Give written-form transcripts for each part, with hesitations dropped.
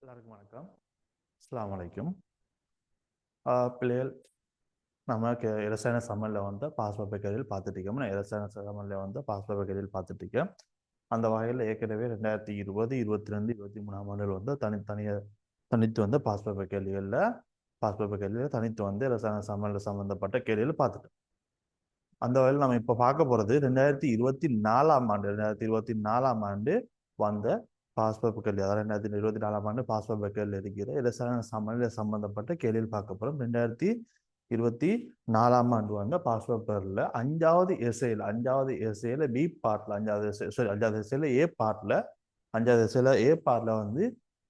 எல்லாருக்கும் வணக்கம். அஸ்ஸலாமு அலைக்கும். பிள்ளைகள் நமக்கு இரசாயன சமனில் வந்து பாஸ்போர்ட் பகுதியில் பார்த்துட்டு இருக்கோம். இரசாயன சமனில் வந்து பாஸ்போர்ட் பகுதியில் பார்த்துட்டு இருக்கேன். அந்த வகையில் ஏற்கனவே 2020, 22, 23ஆம் ஆண்டுகள் வந்து தனித்து வந்து பாஸ்போர்ட் கேள்விகளில் தனித்து வந்து இரசாயன சமனில் சம்பந்தப்பட்ட கேள்விகள் பார்த்துட்டோம். அந்த வகையில் நம்ம இப்போ பார்க்க போகிறது 2024ஆம் ஆண்டு வந்த பாஸ்போர்ட் கேள்வி. அதாவது 2024ஆம் ஆண்டு பாஸ்போர்ட் கேள்வி இருக்கிற இரசாயன சமநிலை சம்பந்தப்பட்ட கேள்வியில் பார்க்க போகிறோம். 2024ஆம் ஆண்டு வந்த பாஸ்போர்ட் பேரில் அஞ்சாவது எஸ்ஏல பி பார்ட்ல அஞ்சாவது எஸ்ஏல ஏ பார்ட்ல வந்து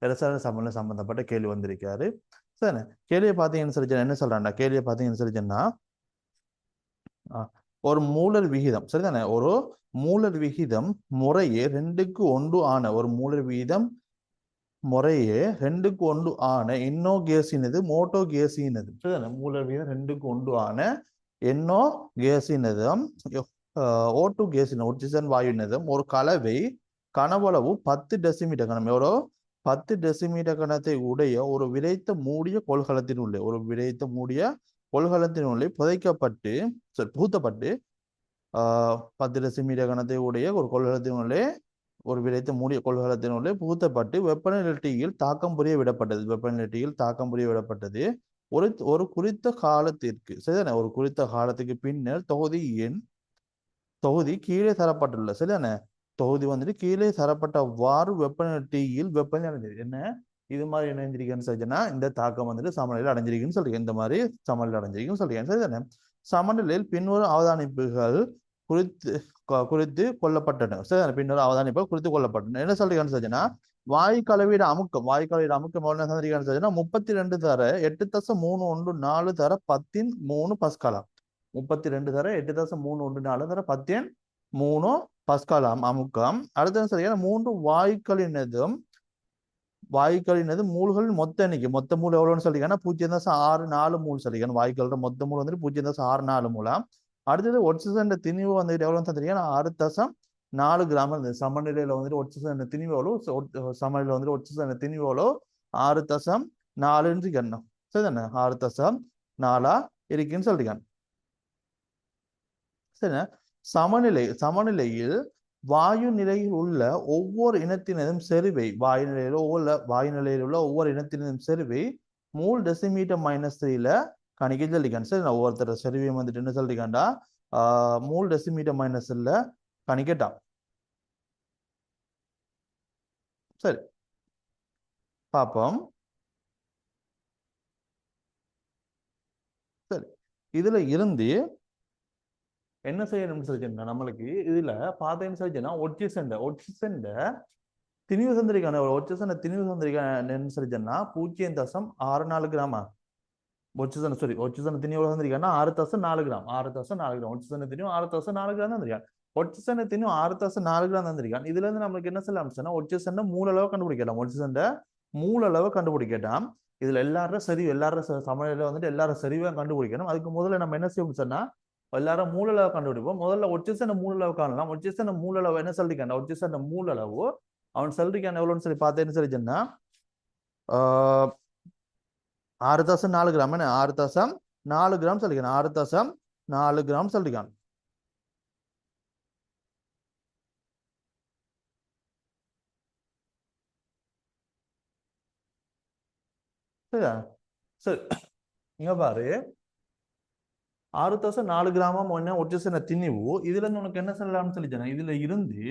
இரசாயன சமநிலை சம்பந்தப்பட்ட கேள்வி வந்திருக்காரு. சரி, கேள்வியை பார்த்தீங்கன்னு சொல்லி என்ன சொல்றாண்டா, கேள்வியை பார்த்தீங்கன்னு சொல்லி சொன்னா ஒரு மூலர் விகிதம் சரிதானே, ஒரு மூலர் விகிதம் முறையே 2:1 ஆன ஒரு மூலர் விகிதம் முறையே 2:1 ஆன எண்ணோ கேஸினது மோட்டோ கேஸினது சரிதானே. மூலர் விகிதம் 2:1 ஆன எண்ணோ கேஸினதும் ஓட்டு கேஸின ஒட்சிசன் வாயுனதும் ஒரு கலவை கனவளவு 10 டெசிமீட்டர் கணம் எவ்வளோ 10 டெசிமீட்டர் கணத்தை உடைய ஒரு விரைத்த மூடிய கொள்கலத்தினுள்ளே புதைக்கப்பட்டு புகுத்தப்பட்டு 10 டெசிமீட்டர் கணத்தை உடைய ஒரு கொள்கலத்தினுள்ளே ஒரு விரைத்த மூடிய கொள்கலத்தினுள்ளே புகுத்தப்பட்டு வெப்பநிலை Tயில் தாக்கம் புரிய விடப்பட்டது. ஒரு குறித்த காலத்திற்கு சரிதானே, ஒரு குறித்த காலத்துக்கு பின்னர் தொகுதி கீழே தரப்பட்டுள்ள சரிதானே, தொகுதி வந்துட்டு கீழே தரப்பட்டவாறு வெப்பநிலை Tயில் வெப்பநிலை அடைஞ்சது. என்ன இது மாதிரி இணைஞ்சிருக்குன்னு சொல்லிச்சுன்னா இந்த தாக்கம் வந்துட்டு சமநிலையில் அடைஞ்சிருக்குன்னு சொல்லிருக்கேன். இந்த மாதிரி சமநிலை அடைஞ்சிருக்குன்னு சொல்லிருக்கேன் சரிதானே. சமநிலையில் பின்வரும் அவதானிப்புகள் குறித்து கொள்ளப்பட்டன சரிதானே. பின்வரும் அவதானிப்புகள் குறித்து கொள்ளப்பட்டன. என்ன சொல்றீங்கன்னு சொல்லிச்சுன்னா வாயுக்கலவீடு அமுக்கம் எவ்வளவு சொல்றீங்கன்னு சொல்லிச்சுன்னா 32 தர 8.314 தர 10 பஸ்காலாம். 32 தர 8.314 தர 10 பஸ்காலாம் அமுக்கம். அடுத்தது சரியான 3 வாயுக்களினது மூல்களின் மொத்த எண்ணிக்கை மூல் எவ்வளவுன்னு சொல்லிங்கன்னா 0.64 மூல் சொல்லிக்கணும். வாயுக்களோட மொத்த மூல் வந்துட்டு 0.64 மூலம். அடுத்தது ஒட்சிசன் திணிவு வந்துட்டு எவ்வளவுன்னு சொல்றீங்கன்னா 6.4 கிராம் இருந்தது. சமநிலையில வந்துட்டு ஒட்சிசன் திணிவு எவ்வளவு சமநிலையில வந்துட்டு ஒட்சிசன் திணிவு எவ்வளவு 6.4 இருக்கணும் சரிதானே. 6.4 இருக்குன்னு சொல்லிக்கணும் சரிண்ணா. சமநிலையில் வாயு நிலையில் உள்ள ஒவ்வொரு இனத்தினதும் செறிவை வாயு நிலையில் உள்ள ஒவ்வொரு இனத்தினதும் செறிவை மூல் டெசிமீட்டர் -3ல கணிக்க சொல்லிக்கான் சரி. நான் ஒவ்வொருத்தர செறிவையும் வந்துட்டு என்ன சொல்லிக்காண்டா மூல் டெசிமீட்டர் -ல கணிக்கட்டான் சரி. பார்ப்போம் சரி. இதுல இருந்து என்ன செய்யணும்னு சொல்லிச்சுன்னா நம்மளுக்கு இதுல பார்த்தேன்னு சொல்லிச்சுன்னா ஒட்சிசன் திணிவு சந்திரிக்கான ஒட்சிசன் திணிவு சந்திரிக்கான்னு சொல்லிச்சுன்னா 0.64 கிராமா ஒட்சிசன் திணிவு சந்திரிக்கான 6.4 கிராம் 6.4 கிராம் ஒட்சிசன் திணிவு 6.4 கிராம் தந்திருக்கான். ஒட்சிசன் திணிவு 6.4 கிராம் தந்திருக்கான். இதுல இருந்து நம்மளுக்கு என்ன சொல்லலாம் சொன்னா ஒட்சிசன் மூலளவு கண்டுபிடிக்கலாம். இதுல எல்லாரும் சமநிலையில வந்துட்டு எல்லாரும் சரிவா கண்டுபிடிக்கணும். அதுக்கு முதல்ல நம்ம என்ன செய்யணும் சொன்னா எல்லாரும் மூலளவு கண்டுபிடிப்போம். முதல்ல ஒட்சிசன் மூலளவு காணலாம். ஒட்சிசன் மூலளவு என்ன சொல்லிக்கான ஒட்சிசன் மூலளவு அவன் சொல்லிக்கான எவ்வளவுன்னு சொல்லி பார்த்தேன்னு சொல்லி சொன்னா 6.4 கிராம் 6.4 கிராம் சொல்லிக்கான 6.4 கிராம் சொல்லிக்கான் சரியா. சரி, இங்க பாரு 6.4 கிராமம் ஒட்சிசன் திணிவு. இதுல இருந்து உனக்கு என்ன சொல்லலாம்னு சொல்லிச்சேன். இதுல இருந்து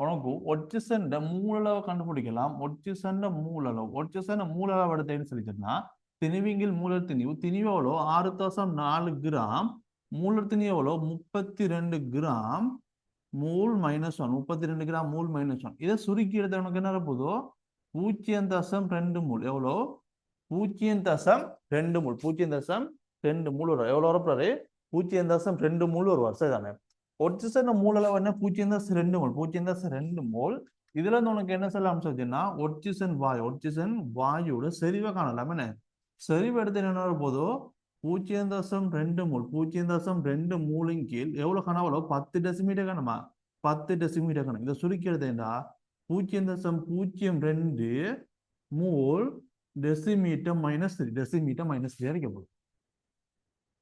உனக்கு ஒட்சிசன் மூலளவு கண்டுபிடிக்கலாம். ஒட்சிசன் மூலளவு எடுத்தேன்னு சொல்லிச்சேன்னா திணிவிங்கில் மூலர் திணிவு எவ்வளோ 6.4 கிராம். மூலர் திணிவு எவ்வளோ 32 கிராம் மூல் -1 32 கிராம் மூல் -1. இதை சுருக்கி எடுத்த உனக்கு என்ன போதோ 0.2 மூல் எவ்வளோ 0.2 மூல் 0.2 மூல் வரும். எவ்வளவு வரப்போறாரு 0.2 மூல் வருவார் சரிதானே. ஒட்சிசன் மூலளவு என்ன 0.2 மூல். இதுல இருந்து உனக்கு என்ன சொல்லலாம் சொல்லிச்சுன்னா ஒட்சிசன் வாயுவோட செறிவை காணலாம். என்ன செறிவு எடுத்து என்ன போதோ 0.2 மூலின் கீழ் எவ்வளவு கனவளவு 10 டெசிமீட்டர் கணமா 10 டெசிமீட்டர் கணம். இதை சுருக்கி எடுத்தேன்டா 0.02 மூல் டெசிமீட்டர் மைனஸ் 3 டெசிமீட்டர் மைனஸ் 3 இருக்க போகுது.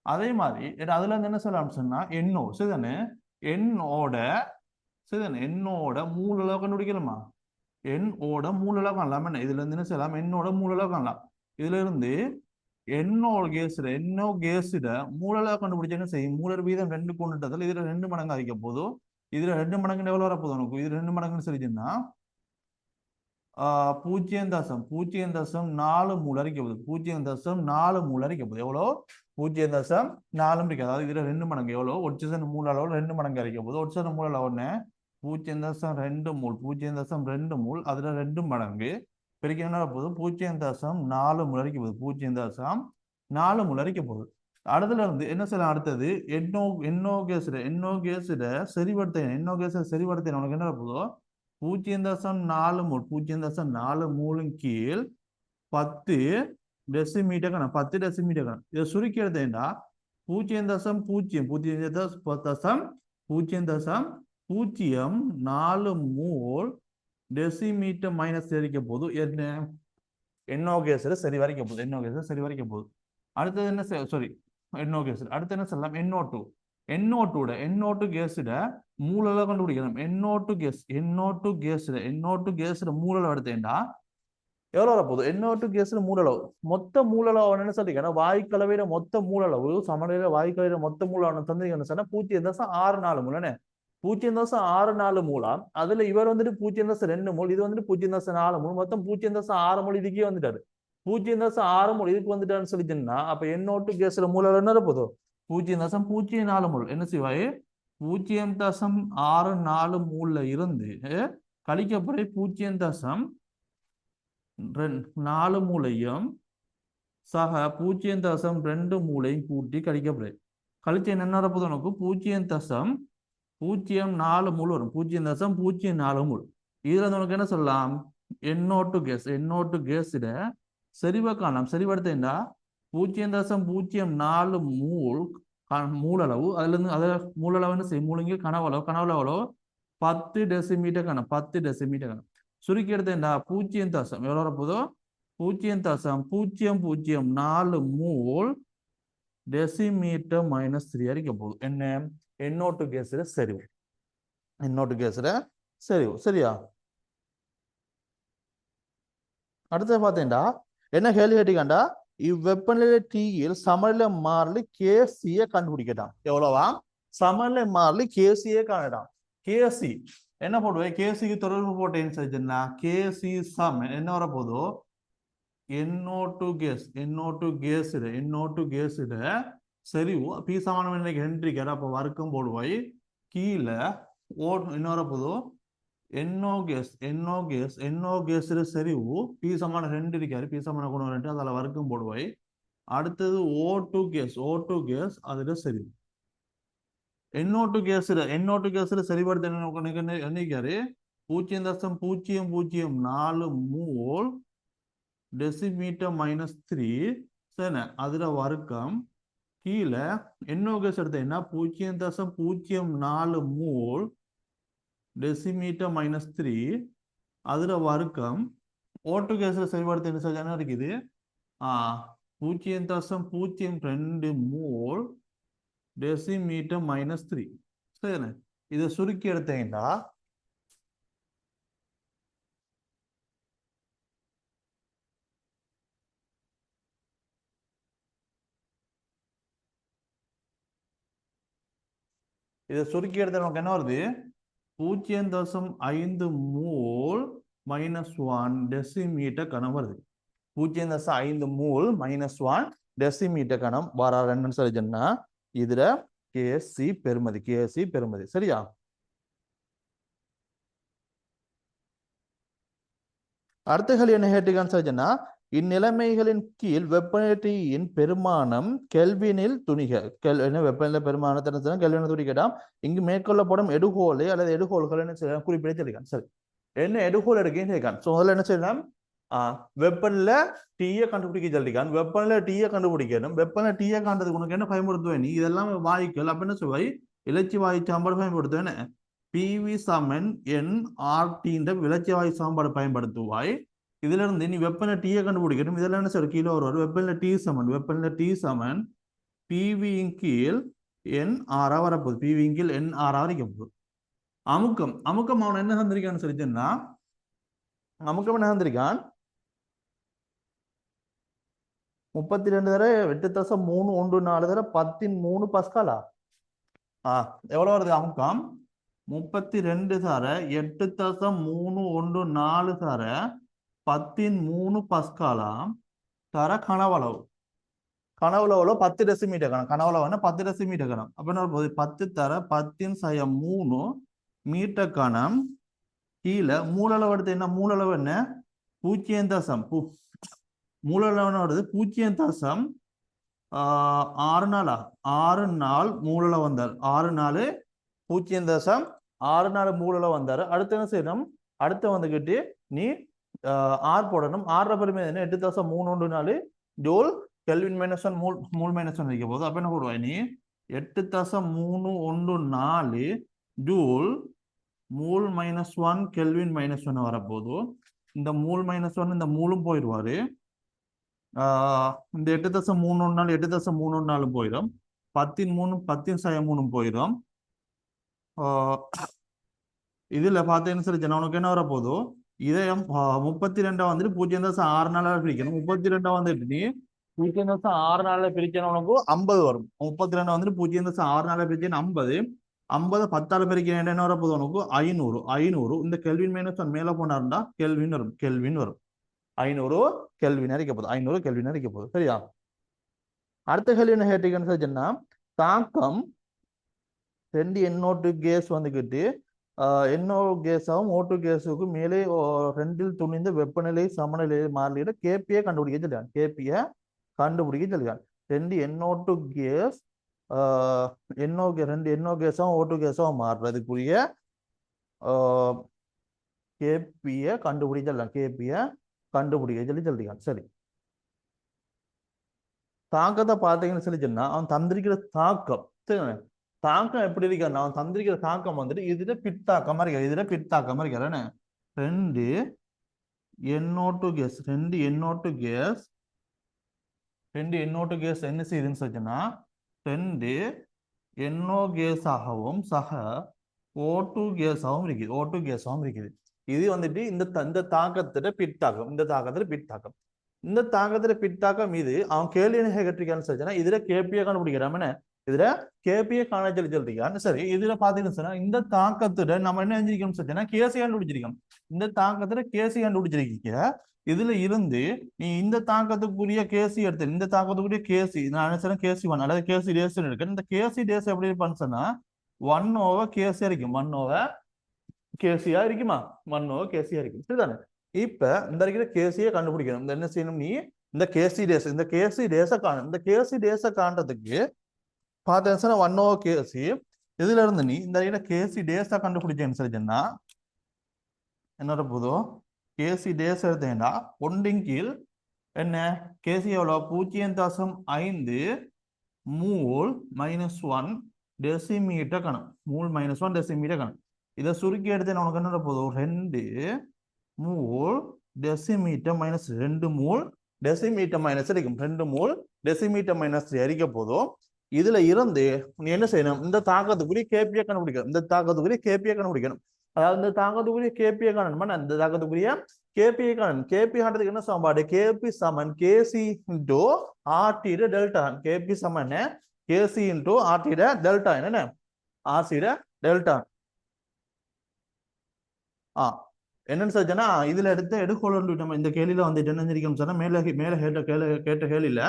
அதே மாதிரி அதுல இருந்து என்ன சொல்லலாம் சொன்னா எண்ணோ சரிதானே எண்ணோட சரிதானே எண்ணோட மூல அளவு கண்டுபிடிக்கலாமா எண்ணோட மூல அளவு காணலாம் என்ன இதுல இருந்து என்ன செய்யலாம் எண்ணோட மூல அளவு காணலாம் இதுல இருந்து எண்ணோ கேஸ்ட மூல அளவு கண்டுபிடிச்சா என்ன செய்யும் மூலர் வீதம் 2 கொண்டுட்டதுல இதுல 2 மடங்கு அதிக போதும் இதுல 2 மடங்கு எவ்வளவு வரப்போகுது உனக்கு இது 2 மடங்குன்னு சொல்லிச்சுன்னா 0.4 மூல அரைக்க போகுது 0.4 மூல அரைக்க போகுது எவ்வளோ 0.4 இருக்கு அதாவது இதுல 2 மடங்கு எவ்வளோ ஒட்சன் மூல அளவு 2 மடங்கு அரைக்க போகுது ஒட்சன் மூல அளவு 0.2 மூல் 0.2 மூல் அதுல 2 மடங்கு பெருக்கி என்ன போகுது 0.4 மூல அரைக்க போகுது 0.4 மூல அரைக்க போகுது அடுத்துல இருந்து என்ன செய்யலாம் அடுத்தது எண்ணோ கேஸ்ட செறிவடுத்த உனக்கு என்ன போதோ 0.4 மூல் 0.4 மூலின் கீழ் 10 டெசிமீட்டர் கணம் 10 டெசிமீட்டர் கணம் இதை சுருக்கி எடுத்தேன்டா 0.0.4 மூல் டெசிமீட்டர் மைனஸ் தெரிவிக்க போது என்ன எண்ணோ கேஸ்ல சரி வரைக்க போகுது அடுத்தது என்ன சாரி எண்ணோ கேஸ் அடுத்து என்ன சொல்லலாம் எண்ணோ கேஸ்ட மூலல கண்டுபிடிக்கணும் எண்ணோ கேஸ்ட மூலல எடுத்தேன்டா எவ்வளவு வரப்போகுது எண்ணோ கேஸ்ல மூலளவு மொத்த மூலளவு என்ன சொல்றீங்க வாய்க்கலவையில மொத்த மூலளவு சமநிலையில வாய்க்கலவையில மொத்த மூலம் தந்தீங்கன்னு சொன்னா 0.64 மூலன்னு 0.64 மூலம் அதுல இவர் வந்துட்டு 0.2 மூல் இது வந்துட்டு 0.4 மூல் மொத்தம் 0.6 மூல் இதுக்கே வந்துட்டாரு 0.6 மூல் இதுக்கு வந்துட்டாருன்னு சொல்லிச்சுன்னா அப்ப எண்ணோட்டு கேஸ்ல மூலம் என்ன போதும் 0.04 மூல் என்ன செய்வாய் 0.64 மூல்ல இருந்து கழிக்கப்படுற 0.4 மூலையும் சக 0.2 மூலையும் கூட்டி கழிக்கப்படுது கழிச்சு என்ன போதும் உனக்கு 0.04 மூல் வரும் 0.04 மூல் இதுல உனக்கு என்ன சொல்லலாம் எண்ணோட்டு கேஸ்ட செறிவை காணலாம் செறிவடுத்த என்ன 0.04 மூல் மூலளவு அதுல இருந்து அதை மூலளவு என்ன செய்யும் மூலங்கில் கனவளவு எவ்வளோ 10 டெசிமீட்டர் கணம் 10 டெசிமீட்டர் கணம் சுருக்கி எடுத்த என்ன 0. எவ்வளோ வரப்போதோ 0.004 மூல் டெசிமீட்டர் மைனஸ் 3 அறிக்க போகுது என்ன எண்ணோட்டு கேஸ்ல செறிவு சரியா அடுத்து பார்த்தேன்டா என்ன கேள்வி கேட்டீங்கண்டா இவ்வெப்பநிலை Tயில் சமநிலை மாறிலி KC கண்டுபிடிக்கட்டான் எவ்வளவா சமநிலை மாறிலி KC காணட்டான் KC என்ன போடுவேன் கேசிக்கு தொடர்பு போட்டேன்னு சொல்லிச்சுன்னா கேசி சம் என்ன வர போதோ எண்ணோட்டு கேஸ்ட செறிவு பி சமானம் ஹென்றிக்கார் அப்போ வர்க்கம் போடுவாய் கீழே என்ன வர போதோ எண்ணோ கேஸ் செறிவு பி சமான 2 இருக்காரு பி சமான குணம் 2 அதில் வர்க்கம் போடுவாய் அடுத்தது ஓ2 கேஸ் அதுல செறிவு எண்ணோட்டு கேஸ்ல சரிபடுத்த என்னைக்காரு 0.004 மூல் டெசிமீட்டர் மைனஸ் 3 சரி அதுல வர்க்கம் கீழே எண்ணோ கேஸ் எடுத்த என்ன 0.04 மூல் டெசிமீட்டர் மைனஸ் 3 அதுல வர்க்கம் ஓட்டு கேஸ்ல சரிபடுத்த என்ன சொல்ல இருக்குது 0.02 மூல் டெசிமீட்டர் மைனஸ் 3 சரி இதை சுருக்கி எடுத்தீங்கன்னா நமக்கு என்ன வருது 0.5 மூல் மைனஸ் 1 டெசிமீட்டர் கணம் வருது 0.5 மூல் மைனஸ் 1 டெசிமீட்டர் கணம் வரான்னு சொல்லி சொன்னா இதுல கேசி பெருமதி சரியா அடுத்த என்ன கேட்டீங்கன்னு சொல்லிச்சுன்னா இந்நிலைமைகளின் கீழ் வெப்பநிலையின் பெருமானம் கெல்வினில் துணிக வெப்பநிலை பெருமானத்தை கெல்வினில் துணிக்கலாம் இங்கு மேற்கொள்ளப்படும் எடுகோலை அல்லது எடுகோள்கள் என்ன குறிப்பிட்டிருக்கான் சரி என்ன எடுகோல் எடுக்கன்னு கேட்கான் சோ முதல்ல என்ன செய்யலாம் வெப்பநிலை டீயை கண்டுபிடிக்க சொல்லிருக்கான் வெப்பநிலை டீயை கண்டுபிடிக்கணும் வெப்பநிலை டீயை காண்றதுக்கு உனக்கு என்ன பயன்படுத்துவேன் நீ இதெல்லாம் வாய்க்கள் அப்ப என்ன சொல்வாய் இலச்சி வாயு சாம்பாடு பயன்படுத்துவேன் பிவி சமன் NRT விளச்சி வாயு சாம்பாடு பயன்படுத்துவாய் இதுல இருந்து நீ வெப்பநிலை டீயை கண்டுபிடிக்கணும். இதெல்லாம் என்ன சார் கீழே ஒரு வெப்பநிலை டி சமன் பிவியின் கீழ் என் ஆறா வரப்போகுது. பிவியின் கீழ் என் ஆறா இருக்க போகுது. அமுக்கம் அவன் என்ன தந்திருக்கான்னு சொல்லிச்சுன்னா அமுக்கம் என்ன தந்திருக்கான் 32 தர 8.314 தர 10 பஸ்காலா. எவ்வளவு வருது அமுக்கம் 32 தர 8.314 தர 10 பஸ்காலா தர கனவளவு 10 டெசிமீட்டர் கணம். கனவளவு 10 டெசிமீட்டர் கணம். அப்ப என்ன போகுது 10 தர 10/3 மீட்டர் கணம் கீழே மூலளவு எடுத்து என்ன மூலளவு என்ன 0. மூலளவு வருது 0.64 6 நாள் மூலளவு வந்தார் 6 நாள் 0.64 மூலளவு வந்தாரு. அடுத்து என்ன செய்யணும் அடுத்து வந்துகிட்டு நீ ஆர் போடணும். 6 பெருமை என்ன 8.314 ஜூல் கெல்வின் -1 மூல் -1 வைக்க போகுது. அப்ப என்ன போடுவாய் நீ 8.314 ஜூல் மூல் -1 கெல்வின் -1 வரப்போகுது. இந்த மூல் -1 இந்த மூலும் போயிடுவாரு. இந்த 8.314 8.314 போயிடும். 10/3 போயிடும். இதுல பார்த்தேன்னு சொல்லி உனக்கு என்ன வரப்போதோ இதை 32 வந்துட்டு 0.64 பிரிக்கணும். 32 வந்துட்டு நீ 0.64 பிரிக்கணும் உனக்கு 50 வரும். 32 வந்துட்டு 0.64 பிரிக்கணும் 50. 50 10 பிரிக்கணும் என்ன வரப்போது உனக்கு 500. இந்த கெல்வின் -1 மேல போனாருண்டா கெல்வின் வரும். 500 கெல்வின் அறிக்க போகுது. 500 கெல்வின் அறிக்க போகுது. சரியா? அடுத்த கேள்வி என்ன கேட்டீங்கன்னு சொன்னா தாக்கம் 2 NO2 கேஸ் வந்துகிட்டு NO கேஸாகவும் O2 கேஸுக்கும் மேலே 2ல் துணிந்த வெப்பநிலை சமநிலை மாறிலிட கேபியை கண்டுபிடிக்க சொல்லியான். 2 NO2 கேஸ் 2 NO கேஸாகவும் O2 கேஸாகவும் மாறுறதுக்குரிய கேபியை கண்டுபிடிக்க சொல்லி சொல்லியான். சரி, தாக்கத்தை பார்த்தீங்கன்னு சொல்லி சொன்னா அவன் தந்திருக்கிற தாக்கம் எப்படி இருக்கான் அவன் தந்திருக்கிற தாக்கம் வந்துட்டு இதுல பித்தாக்கமா இருக்காரு. 2 NO2 கேஸ் என்ன செய்யுதுன்னு சொன்னா 2 NO கேஸாகவும் சக O2 கேஸாகவும் இருக்குது. இது வந்துட்டு இந்த தாக்கத்துல பித்தாக்கம். இந்த தாக்கத்துல பித்தாக்கம் இது அவன் கேள்வி என்ன கேட்டிருக்கான்னு சொன்னா இதுல கேபியை கண்டுபிடிக்கிறான். இதுல கேபியை காண சொல்லிருக்கான். சரி, இதுல பாத்தீங்கன்னு சொன்னா இந்த தாக்கத்துல நம்ம என்ன செஞ்சிருக்கோம்னு சொன்னா கேசி கண்டுபிடிச்சிருக்கோம். இந்த தாக்கத்துல கேசி கண்டுபிடிச்சிருக்கீங்க. இதுல இருந்து நீ இந்த தாக்கத்துக்குரிய கேசி எடுத்து இந்த தாக்கத்துக்குரிய கேசி நான் நினைச்சேன் கேசி 1 அல்லது கேசி டேஸ் இருக்கு. இந்த கேசி டேஸ் எப்படி இருப்பான்னு சொன்னா 1/KC இருக்கும். 1/KCயா இருக்குமா? 1/KCயா இருக்கும். சரிதானே? இப்ப இந்த இருக்கிற கேசியை கண்டுபிடிக்கணும். இந்த என்ன செய்யணும் நீ இந்த கேசி டேஸை காணும். இந்த கேசி டேஸை காண்றதுக்கு பார்த்தேன்னா 1/KC இதுல இருந்து நீ இந்த இருக்கிற கேசி டேஸை கண்டுபிடிச்சேன்னு சொல்லிச்சுன்னா என்னோட போதும் கேசி டேஸ் எடுத்தேன்னா 1 கீழ் என்ன கேசி எவ்வளோ 0.5 மூல் -1 டெசிமீட்டர் கணம். மூல் -1 டெசிமீட்டர் கணம். இதை சுருக்கி எடுத்தேன் உனக்கு என்ன போதும் 2 மூல் டெசிமீட்டர் -2 மூல் டெசிமீட்டர் மைனஸ் இருக்கும். 2 மூல் டெசிமீட்டர் மைனஸ் அறிக்க போதும். இதுல இருந்து நீ என்ன செய்யணும் இந்த தாக்கத்துக்குரிய கேபியை கண்டுபிடிக்கணும். அதாவது இந்த தாக்கத்துக்குரிய கேபியை காணணுமா இந்த தாக்கத்துக்குரிய கேபியை காணணும். கேபி காண்றதுக்கு என்ன சமன்பாடு கேபி சமன் கேசி இன்டூ ஆர்டி டெல்டா. கேபி சமன் கேசி இன்டூ ஆர்டி டெல்டா. என்ன ஆர்சி டெல்டா. என்னன்னு சொன்னா இதுல எடுத்த எடுக்கோள் நம்ம இந்த கேள்வியில வந்துட்டு என்ன செஞ்சிருக்கோம் சொன்னா மேல கேட்ட கேள்வியில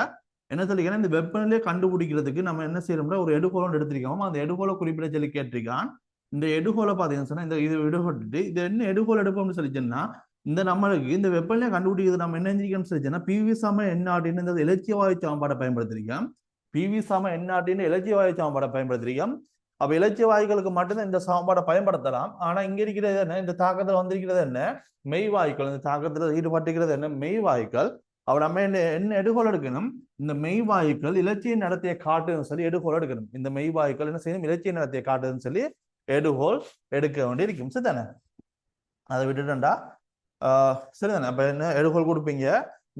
என்ன சொல்லிக்கிறேன் இந்த வெப்பநிலையை கண்டுபிடிக்கிறதுக்கு நம்ம என்ன செய்யறோம்னா ஒரு எடுகோளம் எடுத்திருக்கோம். அந்த எடுகோளை குறிப்பிட சொல்லி கேட்டிருக்கான். இந்த எடுகோளை பாத்தீங்கன்னு சொன்னா இது எடுகோட்டு இது என்ன எடுகோள் எடுப்போம்னு சொல்லிச்சுன்னா இந்த நம்மளுக்கு இந்த வெப்பநிலையை கண்டுபிடிக்கிறது நம்ம என்ன செஞ்சிருக்கோம்னு சொல்லிச்சுன்னா பிவி சம என்ஆர்டின்னு இந்த இலட்சிய வாயு சமன்பாடை பயன்படுத்திருக்கோம். பிவி சம என்ஆர்டின்னு இலட்சிய வாயு சமன்பாடை பயன்படுத்திருக்கோம். அப்ப இலட்சிய வாயுக்களுக்கு மட்டும்தான் இந்த சமன்பாடை பயன்படுத்தலாம். ஆனா இங்க இருக்கிறது என்ன இந்த தாக்கத்துல வந்திருக்கிறது என்ன மெய் வாயுக்கள். இந்த தாக்கத்துல ஈடுபட்டிருக்கிறது என்ன மெய் வாயுக்கள். அவ நம்ம என்ன எடுகோள் எடுக்கணும் இந்த மெய் வாயுக்கள் இலட்சிய நடத்தையை காட்டுன்னு சொல்லி எடுகோள் எடுக்கணும். இந்த மெய் வாயுக்கள் என்ன செய்யணும் இலட்சிய நடத்தையை காட்டுதுன்னு சொல்லி எடுகோள் எடுக்க வேண்டி இருக்கும். சரிதானே? அதை விட்டுட்டா சரிதானே? அப்ப என்ன எடுகோள் கொடுப்பீங்க,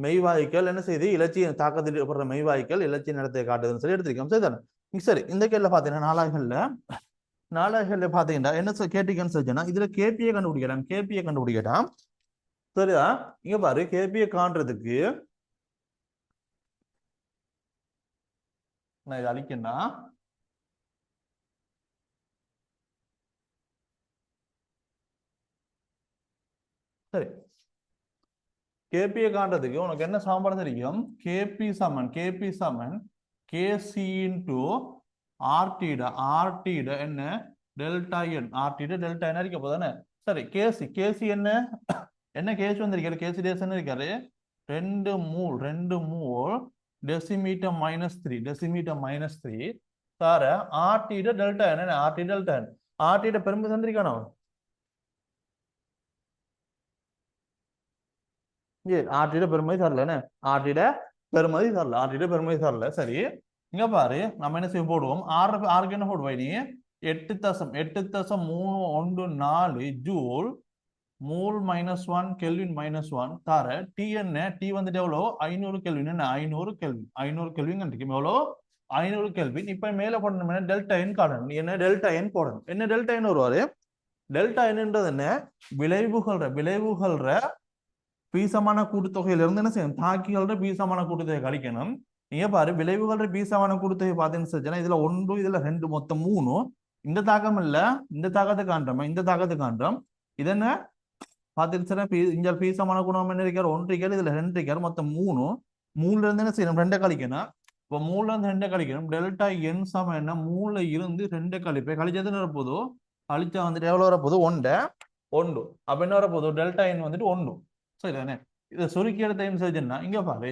மெய்வாய்க்கள் என்ன செய்யுது, இலட்சிய தாக்கத்தில் ஏற்படுற மெய்வாய்க்கள் இலட்சிய நடத்தை காட்டுதுன்னு சொல்லி எடுத்திருக்கோம். சரிதானே? சரி, இந்த கேள்வியில பாத்தீங்கன்னா நாலாகல்ல பாத்தீங்கன்னா என்ன கேட்டிருக்கேன்னு சொல்லிச்சுன்னா, இதுல கேபியை கண்டுபிடிக்கலாம். கேபியை கண்டுபிடிக்கலாம். சரியா? இங்க பாரு, கேபியை காண்றதுக்கு நான் இதை அழிக்கேன்னா, சரி, கேபியை காண்றதுக்கு உனக்கு என்ன சமன்பாடு தெரியும்? கேபி சமன் கேசி இன்டு ஆர்டிட என்ன டெல்டா என், ஆர்டிட டெல்டா என்ன இருக்க போதானே? சரி, கேசி என்ன என்ன கேஸ் வந்திருக்காரு, கேசி டேஸ் என்ன இருக்காரு, 2 மூல் டெசிமீட்டர் -3 சார ஆர்டிட டெல்டா என்ன, ஆர்டிட பெரும்பு தந்திருக்கானோ? ஆர்டிட பெருமதி தரல என்ன, ஆர்டிட பெருமதி தரல. சரி, இங்க பாரு, நம்ம என்ன செய்ய போடுவோம், ஆறுக்கு என்ன போடுவாய் நீ, 8.314 ஜூல் மூல் -1 கெல்வின் -1 தர டி என்ன, டி வந்துட்டு எவ்வளோ, 500 கெல்வின். என்ன 500 கெல்வின் கண்டிக்கும் எவ்வளோ, 500 கெல்வின். இப்ப மேல போடணும் டெல்டா என் காட்டணும். நீ என்ன டெல்டா என் போடணும். என்ன டெல்டா என் வருவாரு, டெல்டா என்னன்றது என்ன, விளைவுகள்ற பீசமான கூட்டுத்தொகையில இருந்து என்ன செய்யணும், தாக்கிகளோட பீசமான கூட்டுத்தொகை கழிக்கணும். நீங்க பாரு, விளைவுகளோட பீசமான கூட்டுத்தொகை பார்த்தீங்கன்னு இதுல 1 இதுல 2 மொத்தம் 3. இந்த தாக்கம் இல்ல, இந்த தாக்கத்தை காண்றோம், இது என்ன பாத்தீங்கன்னா இங்க பீசமான குணம் என்ன இருக்காரு, 1 இருக்காரு, இதுல 2 இருக்காரு, மொத்தம் 3. 3ல இருந்து என்ன செய்யணும், 2 கழிக்கணும். இப்போ 3ல இருந்து 2 கழிக்கணும். டெல்டா என் சமம் என்ன, 3ல இருந்து 2 கழிப்பேன், கழிச்சது வரப்போதோ, கழிச்சா வந்துட்டு எவ்வளவு வரப்போகுது, 1. அப்ப என்ன வரப்போகுது, டெல்டா என் வந்துட்டு 1. சரிதானே? இதை சுருக்கி எடுத்தேன்னு சொல்லிச்சுன்னா இங்க பாரு,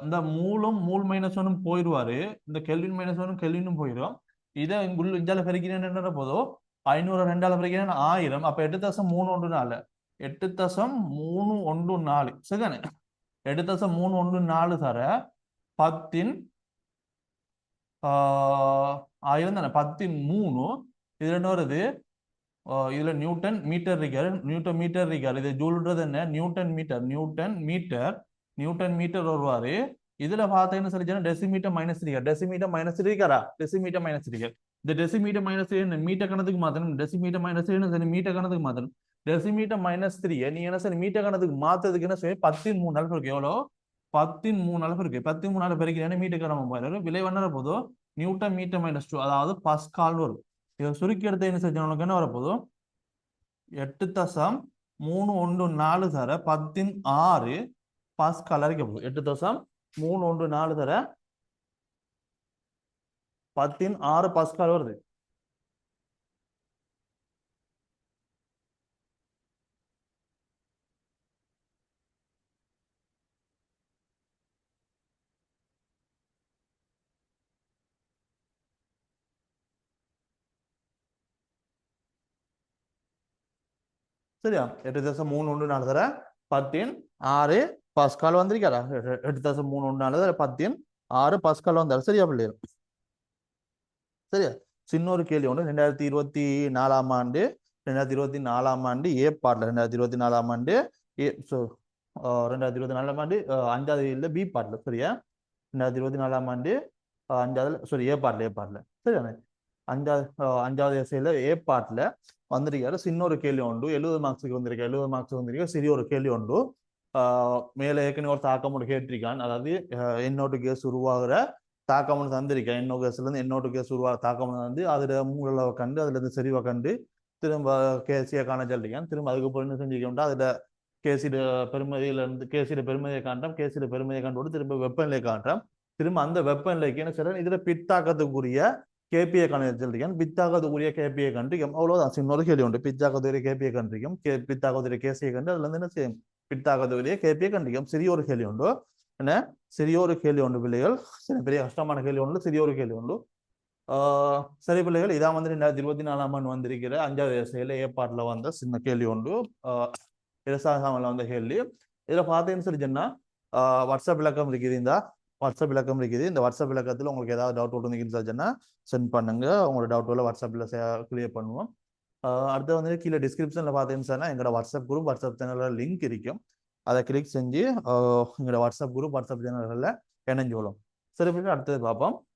இந்த மூல் -1 போயிடுவாரு, இந்த கெல்வின் -1 கெல்வினும் போயிடும். இதை இஞ்சால பெருக்கிறேன் என்ன போதோ, 500 2ஆல பெருக்கிறேன் 1000. அப்ப 8.314 8.314. சரிதானே? 8.314 தர 10 1000 தானே, 10 3. இது என்ன வருது, இதுல நியூட்டன் மீட்டர் இருக்காரு, இது ஜூல்ன்றது என்ன, நியூட்டன் மீட்டர் வருவாரு. இதுல பார்த்தீங்கன்னு சொல்லிச்சுன்னா டெசிமீட்டர் -3 இருக்காரா, இந்த டெசிமீட்டர் -3 மீட்டர் கணத்துக்கு மாத்தணும், டெசிமீட்டர் -3 மீட்டர் கணத்துக்கு மாத்தணும். டெசிமீட்டர் -3 நீ என்ன சரி மீட்டர் கணத்துக்கு மாத்ததுக்கு என்ன சொல்லி 10 அளவு இருக்கு. எவ்வளோ, 10 அளவு இருக்கு. 10 பெருக்கிறேன் மீட்டர் கணம் போயிடும். விலை வண்ணற போதும் நியூட்டன் மீட்டர் -2, அதாவது பஸ்கால் வரும். இதை சுருக்கி எடுத்த என்ன செஞ்ச உனக்கு என்ன வரப்போதும், 8.314 தர 10 பாஸ்கால் அறிக்க போகுது. 8.314 தர 10 பாஸ்கால் வருது. சரியா? 8.314 தர 10 பாஸ்கால் வந்திருக்காரா, 8.314 தர 10 பாஸ்கால் வந்தாரு. சரியா பிள்ளைகள்? சரியா? சின்னொரு கேள்வி ஒன்று, 2024 ஆண்டு 2024 ஆண்டு ஏ பாட்டில், 2024 ஆண்டு ஏ 2024 ஆண்டு 5வது இல்லை பி பாட்டில். சரியா? 2024 ஆண்டு 5வது ஏ பாட்டில். சரியானே? 5வது எஸ்ஐல ஏ பாட்டில் வந்திருக்காரு. சின்னொரு கேள்வி உண்டு, 70 மார்க்ஸுக்கு வந்திருக்க சிறிய ஒரு கேள்வி உண்டு. மேலே ஏற்கனவே ஒரு தாக்கம் ஒன்று கேட்டிருக்கான். அதாவது என்னோட்டு கேஸ் உருவாகிற தாக்கம் ஒன்று தந்திருக்கேன். என்னோ கேஸ்ல இருந்து என்னோட்டு கேஸ் உருவாக தாக்கம் வந்து அதுல மூலவை கண்டு அதுல இருந்து செறிவை கண்டு திரும்ப கேசியை காண சொல்லிருக்கேன். திரும்ப அதுக்கப்புறம் என்ன செஞ்சுக்கிட்டா, அதுல கேசிட பெருமதியை காண்றோம், கேசிட பெருமதியை கண்டோடு திரும்ப வெப்பநிலை காண்றோம். திரும்ப அந்த வெப்பநிலைக்கு என்ன செய்யறேன், இதுல பித்தாக்கத்துக்குரிய கேபியை கண்டிருக்கேன். பித்தாக்கத்துக்குரிய கேபியை கண்டிருக்கோம். அவ்வளவுதான். சின்னொரு கேள்வி உண்டு, பித்தாக்கத்துக்குரிய கேபியை கண்டிருக்கோம், பித்தாக்கத்துக்குரிய கேசியை கண்டு அதுல இருந்து என்ன செய்யும், பித்தாக்கத்துக்குரிய கேபியை கண்டிருக்கோம். சிறிய ஒரு கேள்வி உண்டு. என்ன சிறிய ஒரு கேள்வி உண்டு பிள்ளைகள், சரி பெரிய கஷ்டமான கேள்வி உண்டு, சிறிய ஒரு கேள்வி உண்டு. சரி பிள்ளைகள், இதான் வந்து 2024 ஆண்டு வந்திருக்கிற 5வது எஸ்ஐல ஏற்பாட்டுல வந்த சின்ன கேள்வி உண்டு. இரசாயனம்ல வந்த கேள்வி. இதுல பார்த்தீங்கன்னு சொல்லி சொன்னா வாட்ஸ்அப் இலக்கம் இருக்குது. இந்த வாட்ஸ்அப் இலக்கம் இருக்குது. இந்த வாட்ஸ்அப் இலக்கத்தில் உங்களுக்கு ஏதாவது டவுட் இருந்தீங்கன்னு சொன்னா சென்ட் பண்ணுங்க. உங்களோட டவுட்ல வாட்ஸ்அப்ல கிளியர் பண்ணுவோம். அடுத்து வந்துட்டு கீழே டிஸ்கிரிப்ஷனில் பார்த்தீங்கன்னு சொன்னால் எங்களோட வாட்ஸ்அப் குரூப் வாட்ஸ்அப் சேனலில் லிங்க் இருக்கும். அதை கிளிக் செஞ்சு எங்களோட வாட்ஸ்அப் குரூப் வாட்ஸ்அப் சேனல்களில் இணைஞ்சு கொள்ளும். சரி, அடுத்தது பார்ப்போம்.